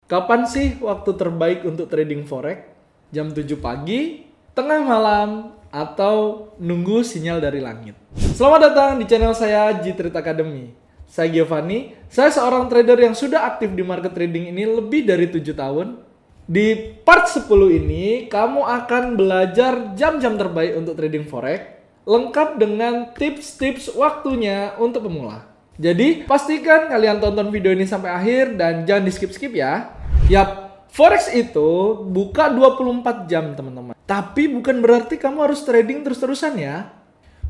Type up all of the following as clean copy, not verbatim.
Kapan sih waktu terbaik untuk trading forex? Jam 7 pagi, tengah malam, atau nunggu sinyal dari langit? Selamat datang di channel saya G-Trade Academy. Saya Giovanni, saya seorang trader yang sudah aktif di market trading ini lebih dari 7 tahun. Di part 10 ini, kamu akan belajar jam-jam terbaik untuk trading forex, lengkap dengan tips-tips waktunya untuk pemula. Jadi, pastikan kalian tonton video ini sampai akhir dan jangan di-skip-skip ya. Yap, forex itu buka 24 jam teman-teman. Tapi bukan berarti kamu harus trading terus-terusan ya.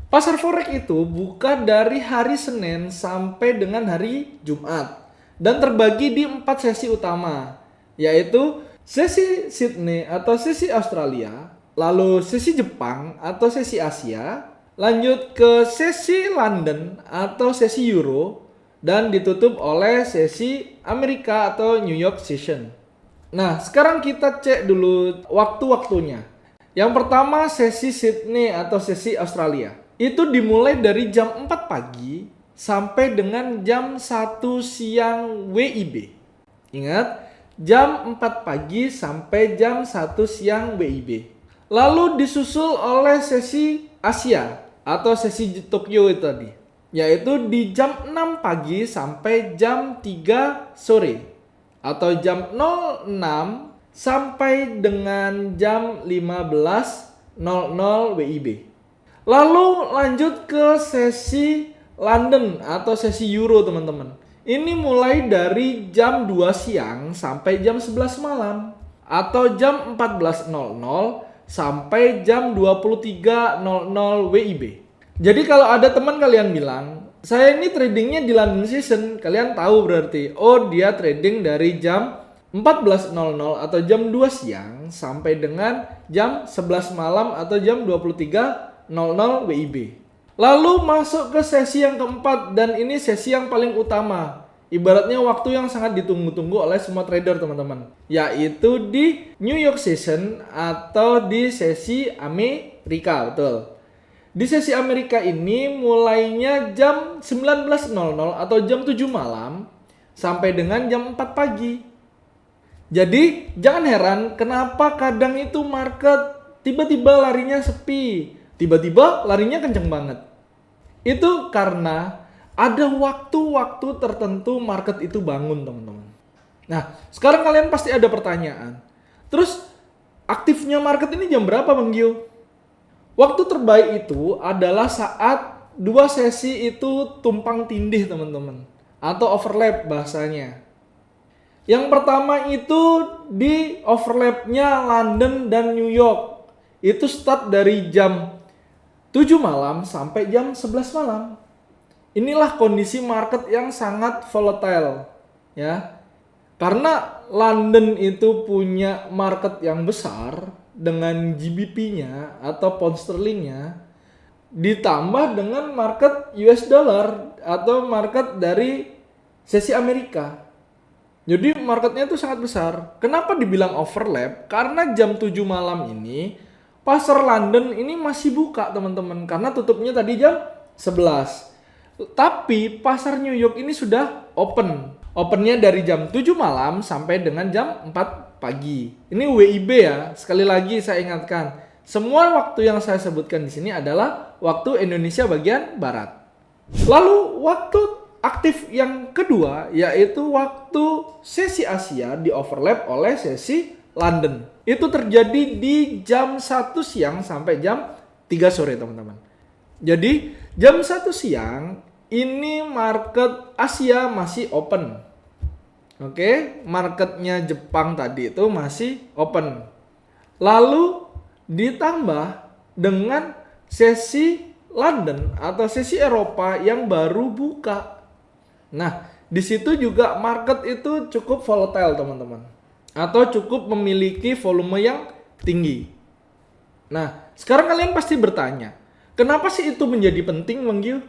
Pasar forex itu buka dari hari Senin sampai dengan hari Jumat. Dan terbagi di 4 sesi utama. Yaitu sesi Sydney atau sesi Australia. Lalu sesi Jepang atau sesi Asia. Lanjut ke sesi London atau sesi Euro. Dan ditutup oleh sesi Amerika atau New York Session. Nah, sekarang kita cek dulu waktu-waktunya. Yang pertama sesi Sydney atau sesi Australia. Itu dimulai dari jam 4 pagi sampai dengan jam 1 siang WIB. Ingat, jam 4 pagi sampai jam 1 siang WIB. Lalu disusul oleh sesi Asia atau sesi Tokyo itu tadi. Yaitu di jam 6 pagi sampai jam 3 sore. Atau jam 06 sampai dengan jam 15.00 WIB. Lalu lanjut ke sesi London atau sesi Euro teman-teman. Ini mulai dari jam 2 siang sampai jam 11 malam. Atau jam 14.00 sampai jam 23.00 WIB. Jadi kalau ada teman kalian bilang, saya ini tradingnya di London Session, kalian tahu berarti, oh dia trading dari jam 14.00 atau jam 2 siang sampai dengan jam 11 malam atau jam 23.00 WIB. Lalu masuk ke sesi yang keempat dan ini sesi yang paling utama. Ibaratnya waktu yang sangat ditunggu-tunggu oleh semua trader teman-teman. Yaitu di New York Session atau di sesi Amerika, betul. Di sesi Amerika ini mulainya jam 19.00 atau jam 7 malam sampai dengan jam 4 pagi. Jadi jangan heran kenapa kadang itu market tiba-tiba larinya sepi, tiba-tiba larinya kenceng banget. Itu karena ada waktu-waktu tertentu market itu bangun teman-teman. Nah sekarang kalian pasti ada pertanyaan. Terus aktifnya market ini jam berapa Bang Gio? Waktu terbaik itu adalah saat dua sesi itu tumpang tindih teman-teman. Atau overlap bahasanya. Yang pertama itu di overlapnya London dan New York. Itu start dari jam 7 malam sampai jam 11 malam. Inilah kondisi market yang sangat volatile. Ya. Karena London itu punya market yang besar dengan GBP-nya atau pound sterlingnya ditambah dengan market US dollar atau market dari sesi Amerika. Jadi marketnya itu sangat besar. Kenapa dibilang overlap? Karena jam 7 malam ini pasar London ini masih buka teman-teman karena tutupnya tadi jam 11. Tapi pasar New York ini sudah open. Opennya dari jam 7 malam sampai dengan jam 4 pagi. Ini WIB ya. Sekali lagi saya ingatkan, semua waktu yang saya sebutkan di sini adalah waktu Indonesia bagian barat. Lalu waktu aktif yang kedua yaitu waktu sesi Asia di overlap oleh sesi London. Itu terjadi di jam 1 siang sampai jam 3 sore teman-teman. Jadi jam 1 siang ini market Asia masih open. Oke, marketnya Jepang tadi itu masih open. Lalu ditambah dengan sesi London atau sesi Eropa yang baru buka. Nah, di situ juga market itu cukup volatile teman-teman. Atau cukup memiliki volume yang tinggi. Nah, sekarang kalian pasti bertanya, kenapa sih itu menjadi penting Bang Gio?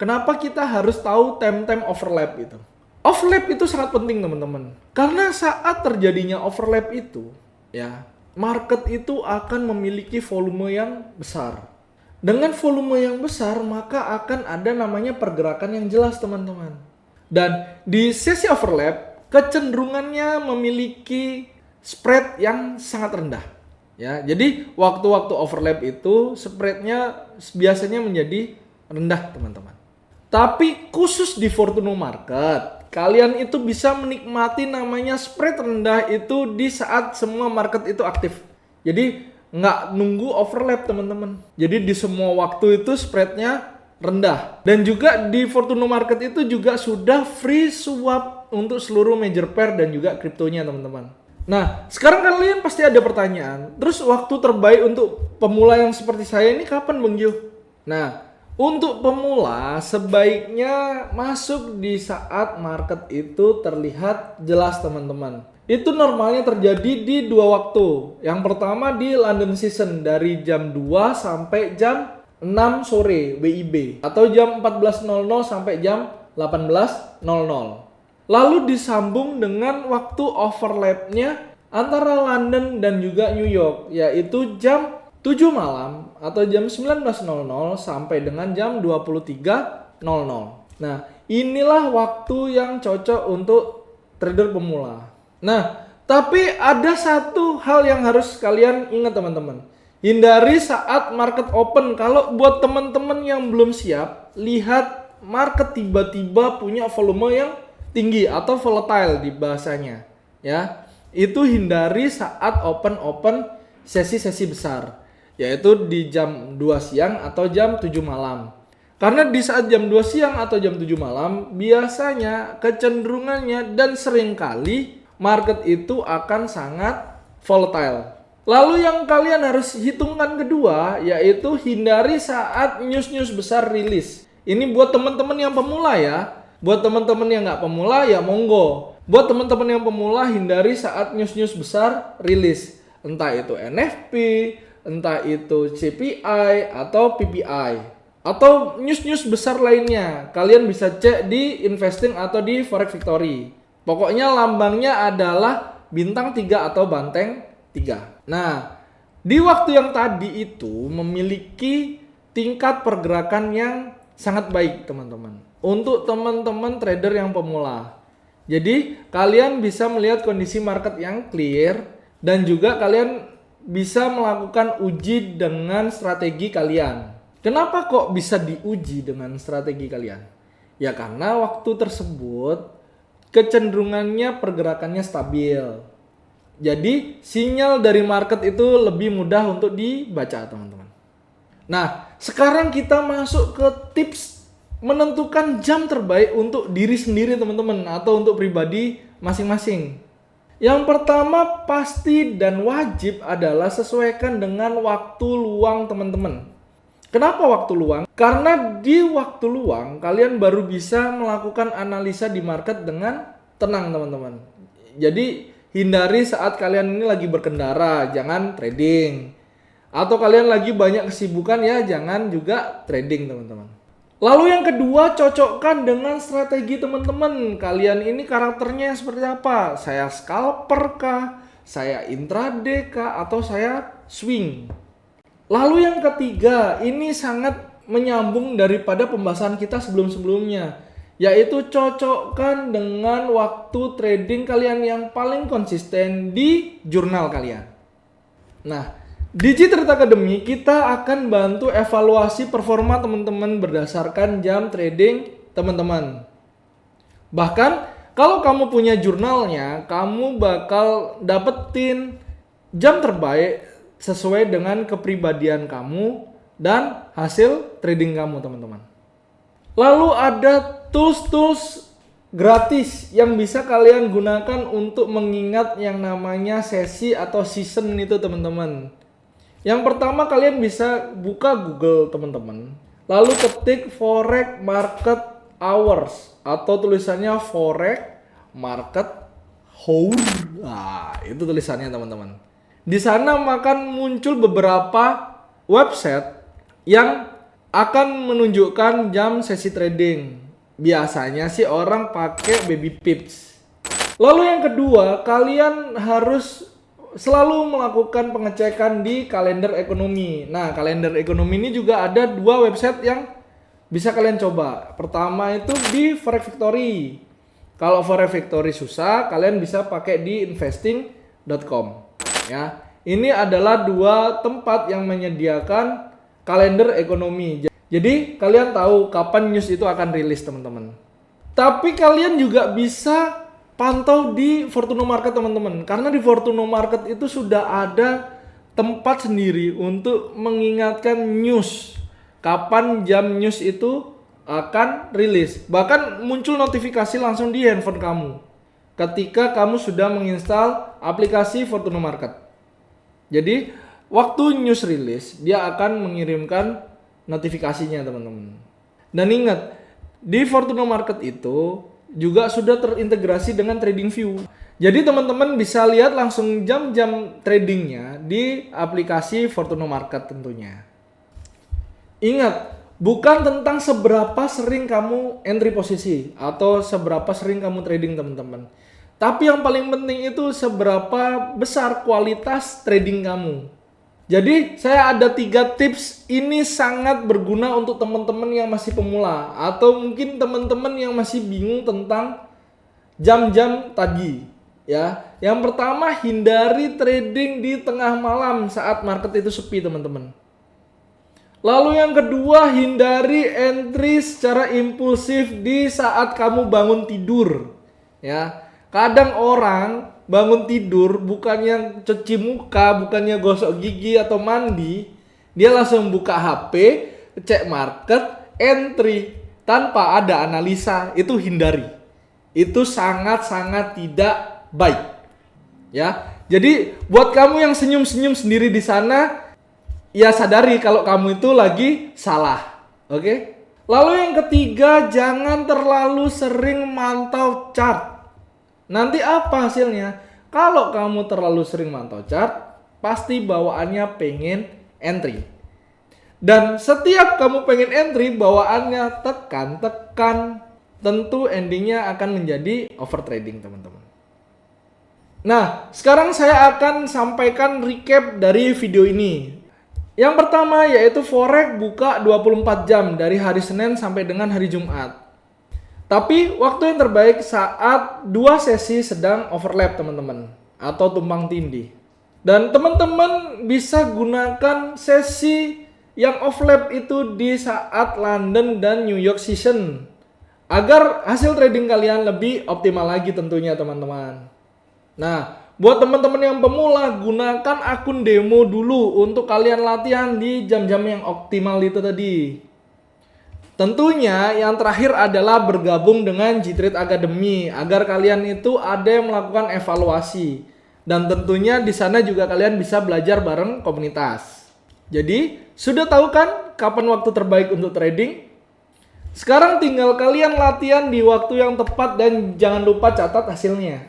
Kenapa kita harus tahu time-time overlap itu? Overlap itu sangat penting teman-teman. Karena saat terjadinya overlap itu, ya, market itu akan memiliki volume yang besar. Dengan volume yang besar, maka akan ada namanya pergerakan yang jelas teman-teman. Dan di sesi overlap, kecenderungannya memiliki spread yang sangat rendah. Ya, jadi waktu-waktu overlap itu spreadnya biasanya menjadi rendah, teman-teman. Tapi khusus di Fortuno Market, kalian itu bisa menikmati namanya spread rendah itu di saat semua market itu aktif. Jadi nggak nunggu overlap, teman-teman. Jadi di semua waktu itu spreadnya rendah. Dan juga di Fortuno Market itu juga sudah free swap untuk seluruh major pair dan juga kriptonya, teman-teman. Nah, sekarang kalian pasti ada pertanyaan. Terus waktu terbaik untuk pemula yang seperti saya ini kapan, Bang Jo? Nah, untuk pemula sebaiknya masuk di saat market itu terlihat jelas, teman-teman. Itu normalnya terjadi di dua waktu. Yang pertama di London Season dari jam 2 sampai jam 6 sore WIB atau jam 14.00 sampai jam 18.00. Lalu disambung dengan waktu overlapnya antara London dan juga New York, yaitu jam 7 malam atau jam 19.00 sampai dengan jam 23.00. Nah, inilah waktu yang cocok untuk trader pemula. Nah, tapi ada satu hal yang harus kalian ingat, teman-teman. Hindari saat market open. Kalau buat teman-teman yang belum siap, lihat market tiba-tiba punya volume yang tinggi atau volatile di bahasanya, ya. Itu hindari saat open sesi-sesi besar, yaitu di jam 2 siang atau jam 7 malam. Karena di saat jam 2 siang atau jam 7 malam biasanya kecenderungannya dan seringkali market itu akan sangat volatile. Lalu yang kalian harus hitungkan kedua, yaitu hindari saat news-news besar rilis. Ini buat teman-teman yang pemula ya. Buat teman-teman yang nggak pemula ya monggo. Buat teman-teman yang pemula hindari saat news-news besar rilis. Entah itu NFP, entah itu CPI atau PPI. Atau news-news besar lainnya. Kalian bisa cek di Investing atau di Forex Victory. Pokoknya lambangnya adalah bintang 3 atau banteng 3. Nah, di waktu yang tadi itu memiliki tingkat pergerakan yang sangat baik, teman-teman. Untuk teman-teman trader yang pemula. Jadi, kalian bisa melihat kondisi market yang clear dan juga kalian bisa melakukan uji dengan strategi kalian. Kenapa kok bisa diuji dengan strategi kalian? Ya karena waktu tersebut kecenderungannya pergerakannya stabil. Jadi sinyal dari market itu lebih mudah untuk dibaca, teman-teman. Nah, sekarang kita masuk ke tips menentukan jam terbaik untuk diri sendiri, teman-teman, atau untuk pribadi masing-masing. Yang pertama pasti dan wajib adalah sesuaikan dengan waktu luang, teman-teman. Kenapa waktu luang? Karena di waktu luang kalian baru bisa melakukan analisa di market dengan tenang, teman-teman. Jadi hindari saat kalian ini lagi berkendara, jangan trading. Atau kalian lagi banyak kesibukan ya, jangan juga trading, teman-teman. Lalu yang kedua, cocokkan dengan strategi teman-teman. Kalian ini karakternya seperti apa? Saya scalper kah? Saya intraday kah? Atau saya swing? Lalu yang ketiga, ini sangat menyambung daripada pembahasan kita sebelum-sebelumnya, yaitu cocokkan dengan waktu trading kalian yang paling konsisten di jurnal kalian. Nah, di G-Trade Academy kita akan bantu evaluasi performa teman-teman berdasarkan jam trading teman-teman. Bahkan kalau kamu punya jurnalnya, kamu bakal dapetin jam terbaik sesuai dengan kepribadian kamu dan hasil trading kamu, teman-teman. Lalu ada tools-tools gratis yang bisa kalian gunakan untuk mengingat yang namanya sesi atau season itu, teman-teman. Yang pertama, kalian bisa buka Google, teman-teman. Lalu ketik Forex Market Hours atau tulisannya Forex Market Hour. Nah, itu tulisannya, teman-teman. Di sana akan muncul beberapa website yang akan menunjukkan jam sesi trading. Biasanya sih orang pakai Baby Pips. Lalu yang kedua, kalian harus selalu melakukan pengecekan di kalender ekonomi. Nah, kalender ekonomi ini juga ada dua website yang bisa kalian coba. Pertama itu di Forex Victory. Kalau Forex Factory susah, kalian bisa pakai di investing.com ya. Ini adalah dua tempat yang menyediakan kalender ekonomi. Jadi kalian tahu kapan news itu akan rilis teman-teman. Tapi kalian juga bisa pantau di Fortuno Market teman-teman. Karena di Fortuno Market itu sudah ada tempat sendiri untuk mengingatkan news. Kapan jam news itu akan rilis. Bahkan muncul notifikasi langsung di handphone kamu ketika kamu sudah menginstal aplikasi Fortuno Market. Jadi waktu news rilis dia akan mengirimkan notifikasinya teman-teman. Dan ingat, di Fortuno Market itu juga sudah terintegrasi dengan TradingView. Jadi teman-teman bisa lihat langsung jam-jam tradingnya di aplikasi Fortuno Market tentunya. Ingat, bukan tentang seberapa sering kamu entry posisi atau seberapa sering kamu trading teman-teman. Tapi yang paling penting itu seberapa besar kualitas trading kamu. Jadi saya ada 3 tips ini sangat berguna untuk teman-teman yang masih pemula atau mungkin teman-teman yang masih bingung tentang jam-jam tadi ya. Yang pertama, hindari trading di tengah malam saat market itu sepi teman-teman. Lalu yang kedua, hindari entry secara impulsif di saat kamu bangun tidur ya. Kadang orang bangun tidur bukannya cuci muka, bukannya gosok gigi atau mandi, dia langsung buka HP, cek market, entry tanpa ada analisa. Itu hindari. Itu sangat-sangat tidak baik. Ya. Jadi buat kamu yang senyum-senyum sendiri di sana, ya sadari kalau kamu itu lagi salah. Oke? Lalu yang ketiga, jangan terlalu sering mantau chart. Nanti apa hasilnya? Kalau kamu terlalu sering mantau chart, pasti bawaannya pengen entry. Dan setiap kamu pengen entry, bawaannya tekan. Tentu endingnya akan menjadi overtrading teman-teman. Nah, sekarang saya akan sampaikan recap dari video ini. Yang pertama yaitu Forex buka 24 jam dari hari Senin sampai dengan hari Jumat. Tapi waktu yang terbaik saat 2 sesi sedang overlap teman-teman atau tumpang tindih. Dan teman-teman bisa gunakan sesi yang overlap itu di saat London dan New York session agar hasil trading kalian lebih optimal lagi tentunya teman-teman. Nah, buat teman-teman yang pemula, gunakan akun demo dulu untuk kalian latihan di jam-jam yang optimal itu tadi. Tentunya yang terakhir adalah bergabung dengan G-Trade Academy agar kalian itu ada yang melakukan evaluasi. Dan tentunya di sana juga kalian bisa belajar bareng komunitas. Jadi, sudah tahu kan kapan waktu terbaik untuk trading? Sekarang tinggal kalian latihan di waktu yang tepat dan jangan lupa catat hasilnya.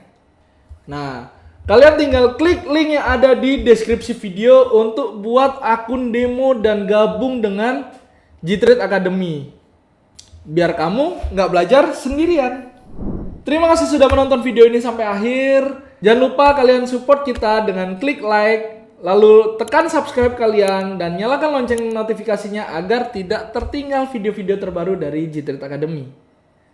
Nah, kalian tinggal klik link yang ada di deskripsi video untuk buat akun demo dan gabung dengan G-Trade Academy. Biar kamu nggak belajar sendirian. Terima kasih sudah menonton video ini sampai akhir. Jangan lupa kalian support kita dengan klik like, lalu tekan subscribe kalian dan nyalakan lonceng notifikasinya agar tidak tertinggal video-video terbaru dari G-Trade Academy.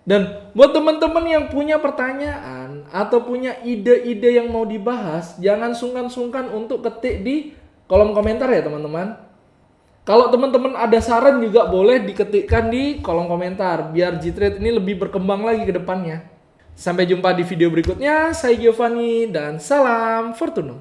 Dan buat teman-teman yang punya pertanyaan atau punya ide-ide yang mau dibahas, jangan sungkan-sungkan untuk ketik di kolom komentar ya teman-teman. Kalau teman-teman ada saran juga boleh diketikkan di kolom komentar biar G-Trade ini lebih berkembang lagi ke depannya. Sampai jumpa di video berikutnya. Saya Giovanni dan salam Fortuno.